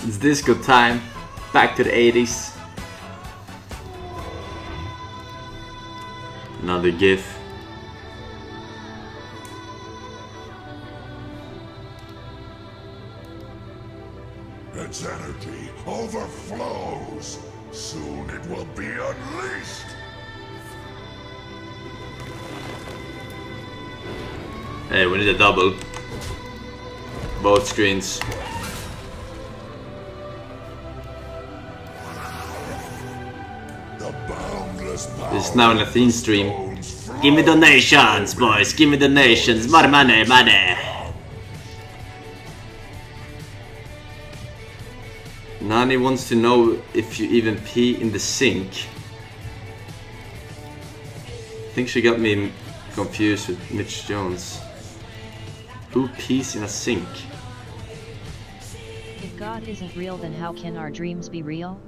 It's disco time. Back to the 80s. Another GIF. Its energy overflows. Soon it will be unleashed. Hey, we need a double. Both screens. The boundless power. This is now in a theme stream. Give me donations, boys. Give me donations. More money, money. Nani wants to know if you even pee in the sink. I think she got me confused with Mitch Jones. Who pees in a sink? If God isn't real, then how can our dreams be real?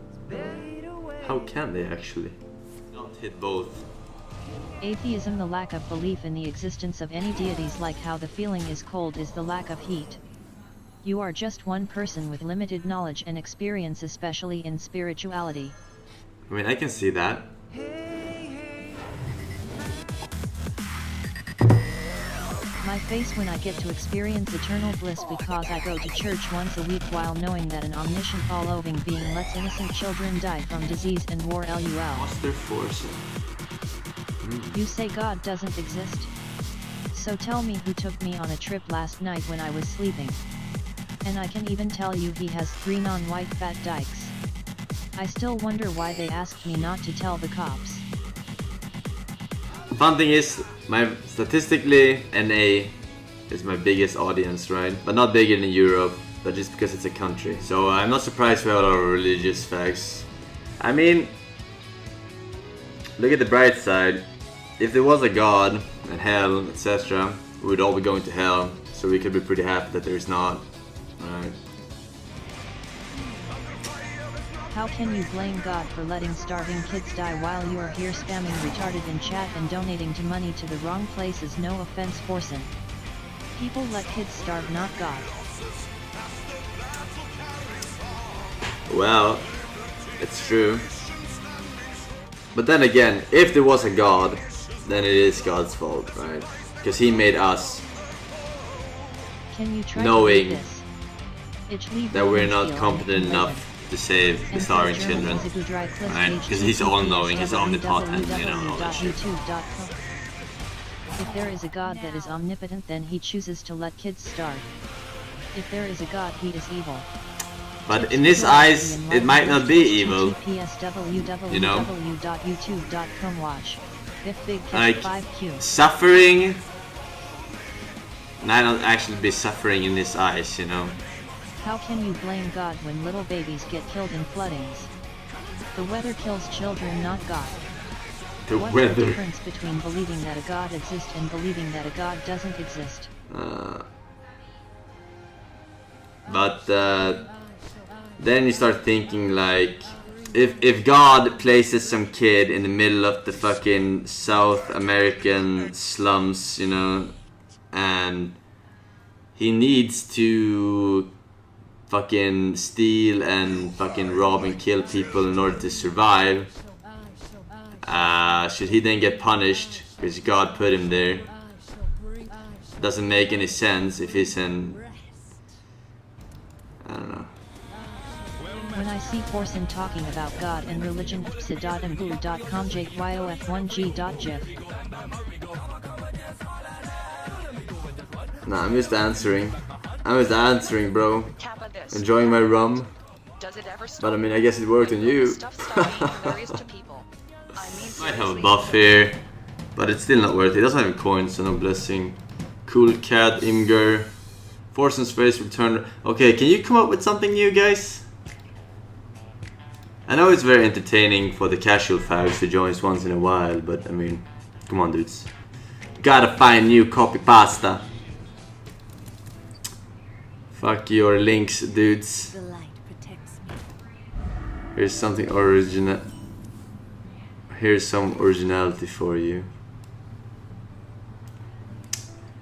How can they actually? Not hit both. Atheism, the lack of belief in the existence of any deities, like how the feeling is cold is the lack of heat. You are just one person with limited knowledge and experience, especially in spirituality. I mean, I can see that. My face when I get to experience eternal bliss because I go to church once a week while knowing that an omniscient all-loving being lets innocent children die from disease and war. LUL. What's their force? You say God doesn't exist? So tell me who took me on a trip last night when I was sleeping. And I can even tell you he has 3 non-white fat dykes. I still wonder why they asked me not to tell the cops. Fun thing is, statistically, NA is my biggest audience, right? But not bigger than Europe, but just because it's a country. So I'm not surprised we have a lot of religious facts. I mean, look at the bright side. If there was a God and hell, etc., we would all be going to hell. So we could be pretty happy that there is not. Right. How can you blame God for letting starving kids die while you are here spamming retarded in chat and donating to money to the wrong places? No offense, Forsen. People let kids starve, not God. Well, it's true. But then again, if there was a God, then it is God's fault, right? Because he made us Can you try knowing to this? that we're not competent enough to save the starving children, right? Because he's all-knowing, he's omnipotent, you know, all that shit. If there is a God that is omnipotent, then he chooses to let kids starve. If there is a God, he is evil. But in his eyes, it might not be evil, you know? Like, suffering might not actually be suffering in his eyes, you know? How can you blame God when little babies get killed in floodings? The weather kills children, not God. What's the difference between believing that a God exists and believing that a God doesn't exist? But then you start thinking like, if God places some kid in the middle of the fucking South American slums, you know, and he needs to fucking steal and fucking rob and kill people in order to survive, should he then get punished because God put him there? Doesn't make any sense if he's an... I don't know. When I see Forsen talking about God and religion, psa.mbu.com jyof1g.gif. Nah, I'm just answering. Bro. Enjoying my rum. But I mean, I guess it worked on you. Might have a buff here, but it's still not worth it. It doesn't have coins, so no blessing. Cool cat, Imgur. Forsen's face return. Okay, can you come up with something new, guys? I know it's very entertaining for the casual fags who joins once in a while, but I mean, come on, dudes. Gotta find new copy pasta. Fuck your links, dudes. The light protects me. Here's something original. Here's some originality for you.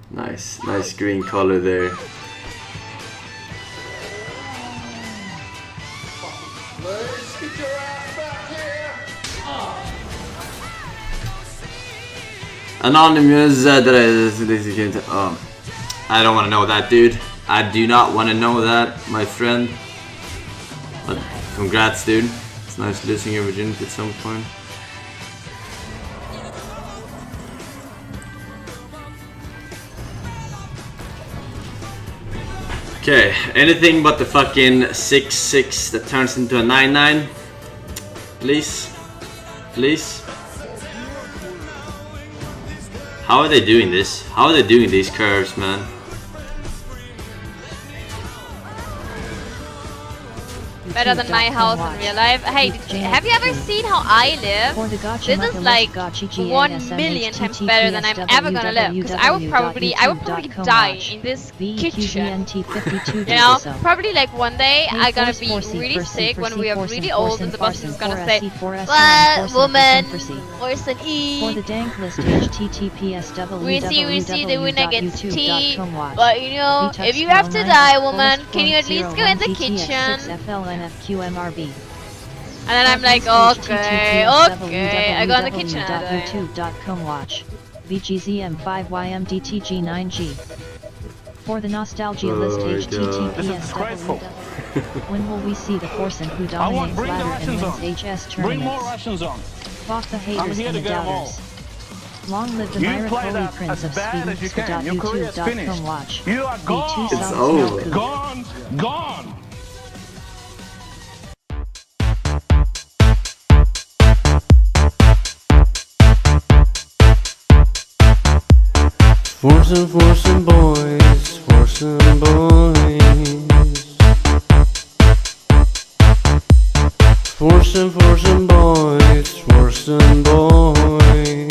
Nice green color there. Anonymous, I don't want to know that, dude. I do not want to know that, my friend. But congrats, dude. It's nice losing your virginity at some point. Okay, anything but the fucking 6-6 that turns into a 9-9. Please. Please. How are they doing this? How are they doing these curves, man? Better than my house in real life. Hey, have you ever seen how I live? This is like 1,000,000 times better than I'm ever gonna live. Because I would probably die in this kitchen. You know, probably like one day I'm gonna be really sick when we are really old, and the boss is gonna say, "Well, woman, worse than E." We see the winner gets T. But you know, if you have to die, woman, can you at least go in the kitchen? FQMRB. And then I'm like, okay, I go in the kitchen. YouTube.com watch. VGZM5YMDTG9G. For the nostalgia list, HTTPS. When will we see the Forsen who dominates ladder and wins HS tournaments? Fuck the haters and the doubters. Long live the Myra Coley Prince of Sweden.youtube.com watch. It's over. Gone! Forsen boys, Forsen boys. Forsen boys, Forsen boys.